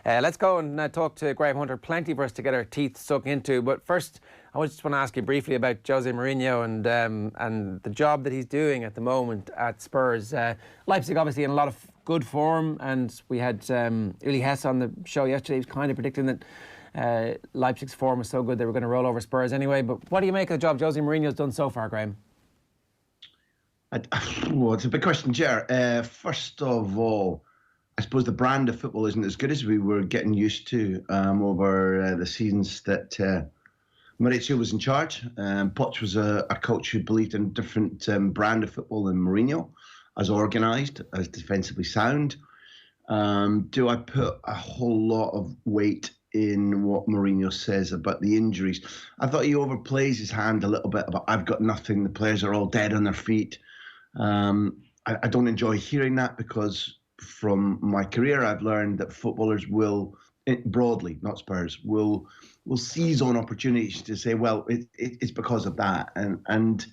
Let's go and talk to Graham Hunter. Plenty for us to get our teeth stuck into. But first, I just want to ask you briefly about Jose Mourinho and the job that he's doing at the moment at Spurs. Leipzig obviously in a lot of good form, and we had Uli Hess on the show yesterday. He was kind of predicting that Leipzig's form was so good they were going to roll over Spurs anyway. But what do you make of the job Jose Mourinho's done so far, Graham? Well, it's a big question, Ger. First of all, I suppose the brand of football isn't as good as we were getting used to over the seasons that Maurizio was in charge. Poch was a coach who believed in a different brand of football than Mourinho, as organised, as defensively sound. Do I put a whole lot of weight in what Mourinho says about the injuries? I thought he overplays his hand a little bit about I've got nothing, the players are all dead on their feet. I don't enjoy hearing that because from my career, I've learned that footballers will, broadly, not Spurs, will seize on opportunities to say, well, it's because of that. And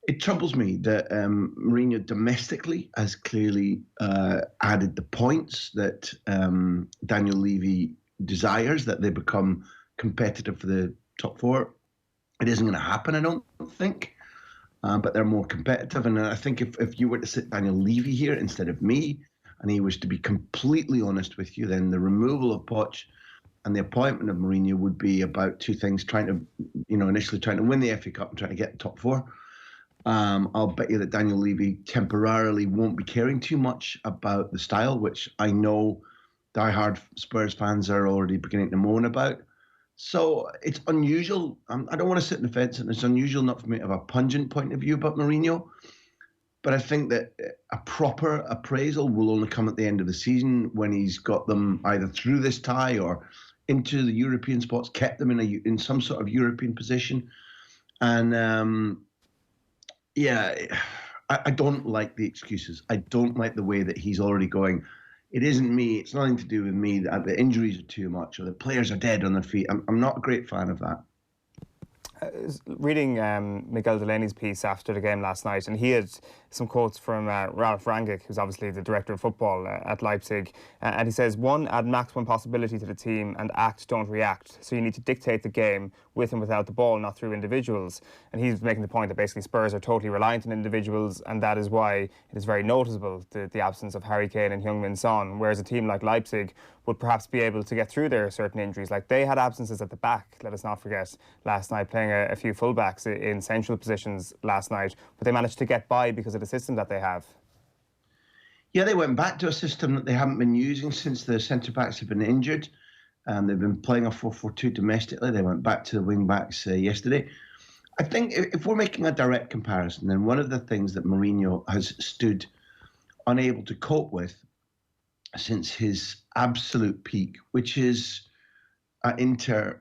it troubles me that Mourinho domestically has clearly added the points that Daniel Levy desires, that they become competitive for the top four. It isn't going to happen, I don't think. But they're more competitive. And I think if you were to sit Daniel Levy here instead of me, and he was to be completely honest with you, then the removal of Poch and the appointment of Mourinho would be about two things: initially trying to win the FA Cup and trying to get the top four. I'll bet you that Daniel Levy temporarily won't be caring too much about the style, which I know diehard Spurs fans are already beginning to moan about. So it's unusual. I don't want to sit in the fence, and it's unusual not for me to have a pungent point of view about Mourinho. But I think that a proper appraisal will only come at the end of the season when he's got them either through this tie or into the European spots, kept them in some sort of European position. And I don't like the excuses. I don't like the way that he's already going. It isn't me. It's nothing to do with me. The injuries are too much, or the players are dead on their feet. I'm not a great fan of that. Reading Miguel Delaney's piece after the game last night, and he had some quotes from Ralf Rangnick, who's obviously the director of football at Leipzig, and he says, one, add maximum possibility to the team and act, don't react. So you need to dictate the game with and without the ball, not through individuals. And he's making the point that basically Spurs are totally reliant on individuals, and that is why it is very noticeable, the absence of Harry Kane and Heung-min Son, whereas a team like Leipzig would perhaps be able to get through their certain injuries. Like, they had absences at the back, let us not forget, last night, playing a few fullbacks in central positions last night, but they managed to get by because of the system that they have. Yeah, they went back to a system that they haven't been using since the centre-backs have been injured. They've been playing a 4-4-2 domestically. They went back to the wing-backs yesterday. I think if we're making a direct comparison, then one of the things that Mourinho has stood unable to cope with since his absolute peak, which is at Inter,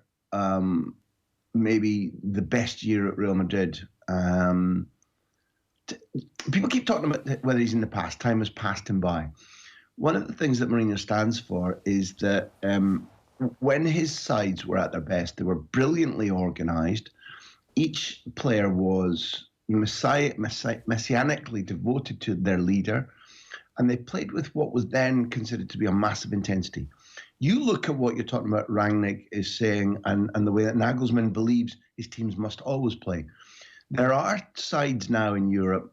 maybe the best year at Real Madrid. People keep talking about whether he's in the past. Time has passed him by. One of the things that Mourinho stands for is that when his sides were at their best, they were brilliantly organised. Each player was messianically devoted to their leader, and they played with what was then considered to be a massive intensity. You look at what you're talking about, Rangnick is saying, and the way that Nagelsmann believes his teams must always play. There are sides now in Europe,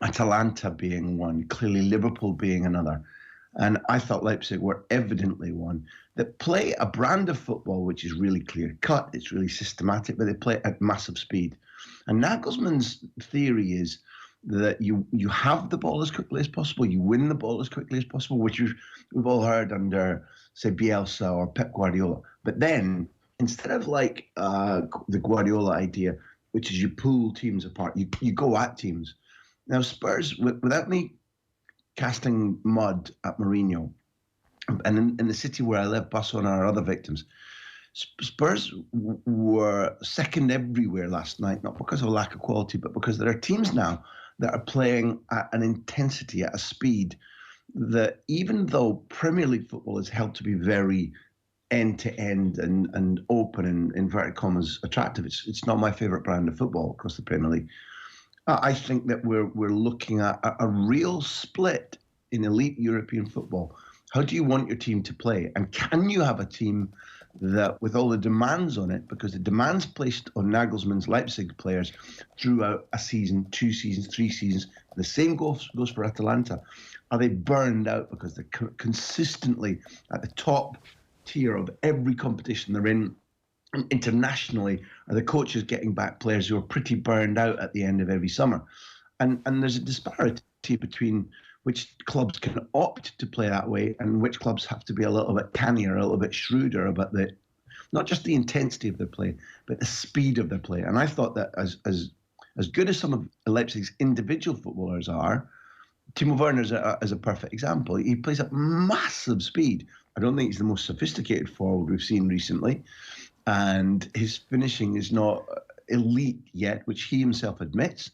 Atalanta being one, clearly Liverpool being another, and I thought Leipzig were evidently one, that play a brand of football which is really clear-cut, it's really systematic, but they play at massive speed. And Nagelsmann's theory is that you have the ball as quickly as possible, you win the ball as quickly as possible, which we've all heard under, say, Bielsa or Pep Guardiola. But then, instead of like the Guardiola idea, which is you pull teams apart, you go at teams. Now, Spurs, without me casting mud at Mourinho, and in the city where I live, Barcelona are other victims, Spurs were second everywhere last night, not because of a lack of quality, but because there are teams now that are playing at an intensity, at a speed that, even though Premier League football is held to be very end-to-end and open and, inverted commas, attractive, it's not my favourite brand of football across the Premier League. I think that we're looking at a real split in elite European football How do you want your team to play? And can you have a team that, with all the demands on it, because the demands placed on Nagelsmann's Leipzig players throughout a season, 2 seasons, 3 seasons, the same goes for Atalanta. Are they burned out because they're consistently at the top tier of every competition they're in? And internationally, are the coaches getting back players who are pretty burned out at the end of every summer? And there's a disparity between which clubs can opt to play that way and which clubs have to be a little bit cannier, a little bit shrewder about not just the intensity of their play, but the speed of their play. And I thought that as good as some of Leipzig's individual footballers are, Timo Werner is a perfect example. He plays at massive speed. I don't think he's the most sophisticated forward we've seen recently. And his finishing is not elite yet, which he himself admits.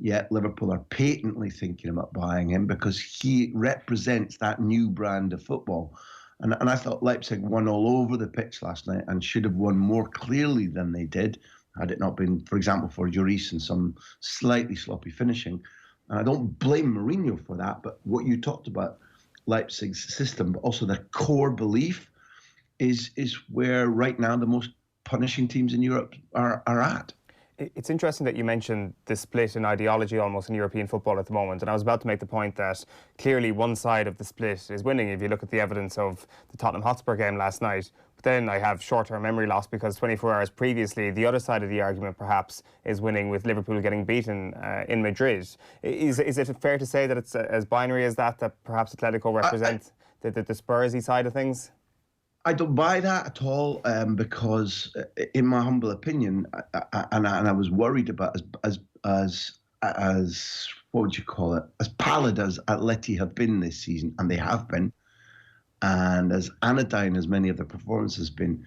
Yet Liverpool are patently thinking about buying him because he represents that new brand of football. And I thought Leipzig won all over the pitch last night and should have won more clearly than they did, had it not been, for example, for Lloris and some slightly sloppy finishing. And I don't blame Mourinho for that, but what you talked about, Leipzig's system, but also their core belief, is where right now the most punishing teams in Europe are at. It's interesting that you mentioned the split in ideology almost in European football at the moment, and I was about to make the point that clearly one side of the split is winning if you look at the evidence of the Tottenham Hotspur game last night. But then I have short-term memory loss because 24 hours previously, the other side of the argument perhaps is winning with Liverpool getting beaten in Madrid. Is it fair to say that it's as binary as that perhaps Atletico represents the Spursy side of things? I don't buy that at all because, in my humble opinion, and I was worried about as what would you call it? As pallid as Atleti have been this season, and they have been, and as anodyne as many of their performances have been,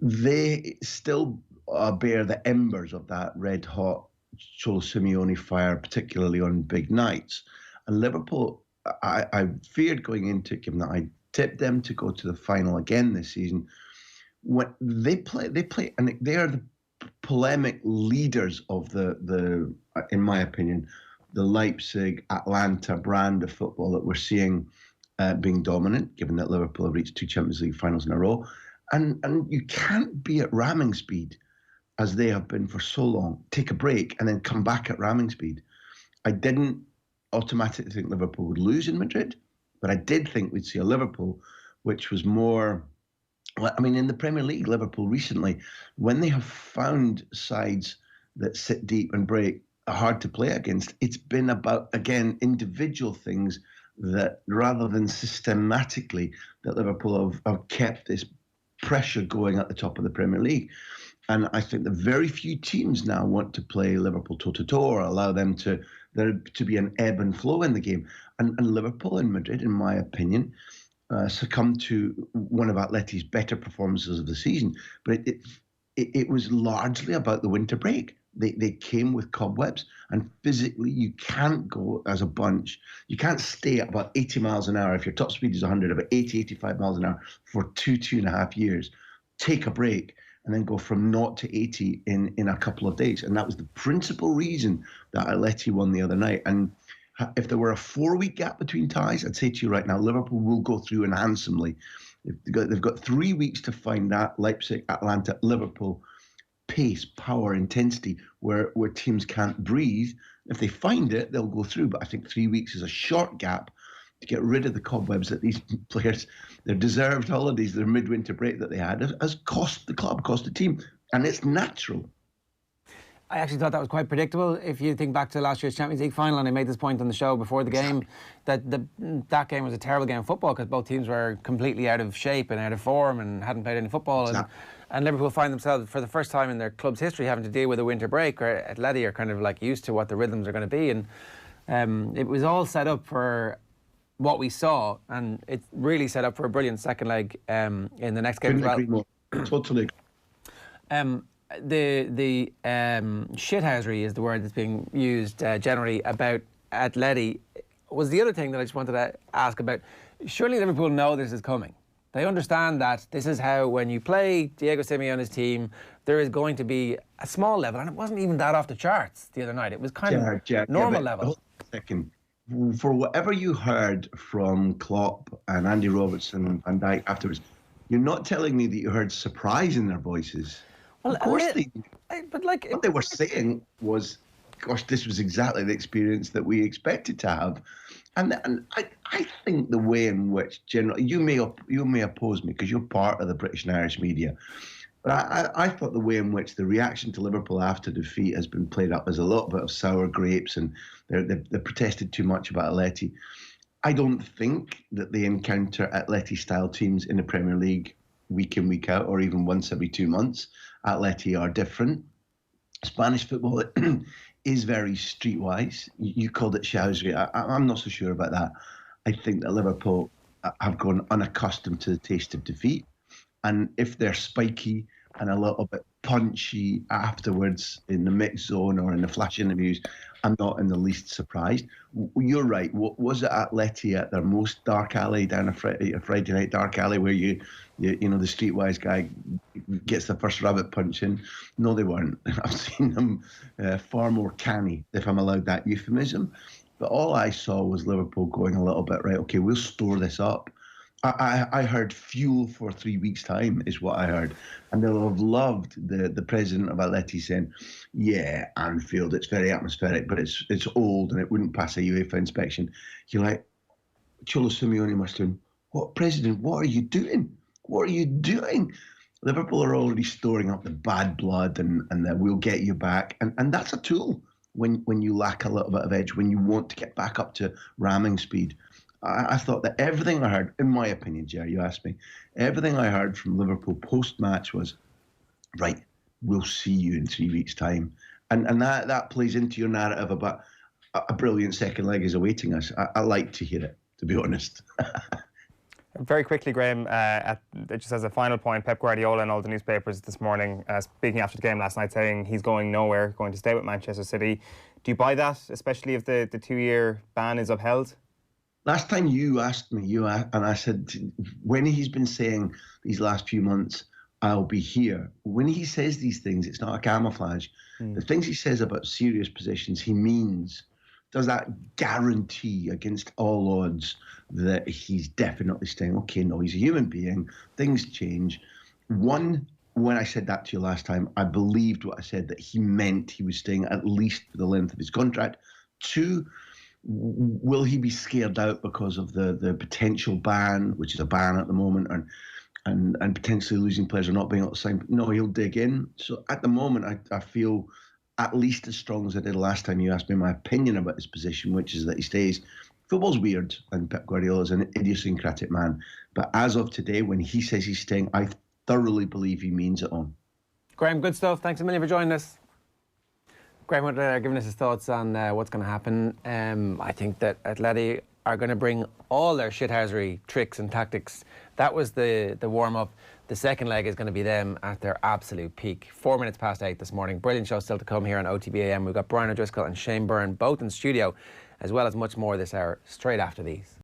they still bear the embers of that red-hot Cholo Simeone fire, particularly on big nights. And Liverpool, I feared going into it, given that I tipped them to go to the final again this season. When they play, and they are the polemic leaders of the in my opinion, the Leipzig, Atlanta brand of football that we're seeing being dominant, given that Liverpool have reached 2 Champions League finals in a row. And you can't be at ramming speed, as they have been for so long, take a break and then come back at ramming speed. I didn't automatically think Liverpool would lose in Madrid, but I did think we'd see a Liverpool which was more, I mean, in the Premier League, Liverpool recently, when they have found sides that sit deep and break, are hard to play against, it's been about, again, individual things that rather than systematically, that Liverpool have kept this pressure going at the top of the Premier League. And I think that very few teams now want to play Liverpool toe-to-toe or allow them there to be an ebb and flow in the game. And Liverpool and Madrid, in my opinion, succumbed to one of Atleti's better performances of the season. But it was largely about the winter break. They came with cobwebs, and physically you can't go as a bunch. You can't stay at about 80 miles an hour if your top speed is 100, about 80, 85 miles an hour for 2.5 years. Take a break and then go from 0 to 80 in a couple of days. And that was the principal reason that Atleti won the other night. And if there were a 4-week gap between ties, I'd say to you right now, Liverpool will go through and handsomely. They've got 3 weeks to find that Leipzig, Atlanta, Liverpool pace, power, intensity, where teams can't breathe. If they find it, they'll go through. But I think 3 weeks is a short gap to get rid of the cobwebs that these players, their deserved holidays, their midwinter break that they had, has cost the club, cost the team. And it's natural. I actually thought that was quite predictable. If you think back to last year's Champions League final, and I made this point on the show before the game, that that game was a terrible game of football because both teams were completely out of shape and out of form and hadn't played any football. And Liverpool find themselves, for the first time in their club's history, having to deal with a winter break, where Atleti are kind of like used to what the rhythms are going to be. And it was all set up for what we saw, and it really set up for a brilliant second leg in the next game as well. Totally. The shithousery is the word that's being used generally about Atleti. Was the other thing that I just wanted to ask about. Surely Liverpool know this is coming. They understand that this is how, when you play Diego Simeone's team, there is going to be a small level, and it wasn't even that off the charts the other night. It was kind of normal level. Second, for whatever you heard from Klopp and Andy Robertson and Van Dijk afterwards, you're not telling me that you heard surprise in their voices. Well, Of course they. but like, What they were saying was, "Gosh, this was exactly the experience that we expected to have." And I think the way in which generally you may oppose me because you're part of the British and Irish media, but I thought the way in which the reaction to Liverpool after defeat has been played up as a little bit of sour grapes, and they protested too much about Atleti. I don't think that they encounter Atleti-style teams in the Premier League week in, week out, or even once every 2 months. Atleti are different. Spanish football is very streetwise. You called it shousery. I'm not so sure about that. I think that Liverpool have gone unaccustomed to the taste of defeat. And if they're spiky and a little bit punchy afterwards in the mix zone or in the flash interviews, I'm not in the least surprised. You're right. Was it Atleti at their most dark alley down a Friday night dark alley where you know the streetwise guy gets the first rabbit punch in? No, they weren't. I've seen them far more canny, if I'm allowed that euphemism. But all I saw was Liverpool going a little bit, right, okay, we'll store this up. I heard fuel for 3 weeks' time is what I heard. And they'll have loved the president of Atleti saying, yeah, Anfield, it's very atmospheric, but it's old and it wouldn't pass a UEFA inspection. You're like, Cholo Simeone must have, what, President, what are you doing? What are you doing? Liverpool are already storing up the bad blood and that we'll get you back. And that's a tool when you lack a little bit of edge, when you want to get back up to ramming speed. I thought that everything I heard, in my opinion, Jerry, you asked me, everything I heard from Liverpool post-match was, right, we'll see you in 3 weeks' time. And that plays into your narrative about a brilliant second leg is awaiting us. I like to hear it, to be honest. Very quickly, Graham, just as a final point, Pep Guardiola in all the newspapers this morning, speaking after the game last night, saying he's going nowhere, going to stay with Manchester City. Do you buy that, especially if the 2-year ban is upheld? Last time you asked me, and I said, when he's been saying these last few months, I'll be here. When he says these things, it's not a camouflage. The things he says about serious positions, he means. Does that guarantee against all odds that he's definitely staying? Okay, no, he's a human being. Things change. One, when I said that to you last time, I believed what I said, that he meant he was staying at least for the length of his contract. Two, will he be scared out because of the potential ban, which is a ban at the moment, and potentially losing players or not being able to sign? No, he'll dig in. So at the moment, I feel at least as strong as I did last time you asked me my opinion about his position, which is that he stays. Football's weird, and Pep Guardiola is an idiosyncratic man. But as of today, when he says he's staying, I thoroughly believe he means it on. Graham, good stuff. Thanks a million for joining us. Graham Hunter giving us his thoughts on what's going to happen. I think that Atleti are going to bring all their shithousery tricks and tactics. That was the warm-up. The second leg is going to be them at their absolute peak. 8:04 this morning. Brilliant show still to come here on OTB AM. We've got Brian O'Driscoll and Shane Byrne both in studio, as well as much more this hour straight after these.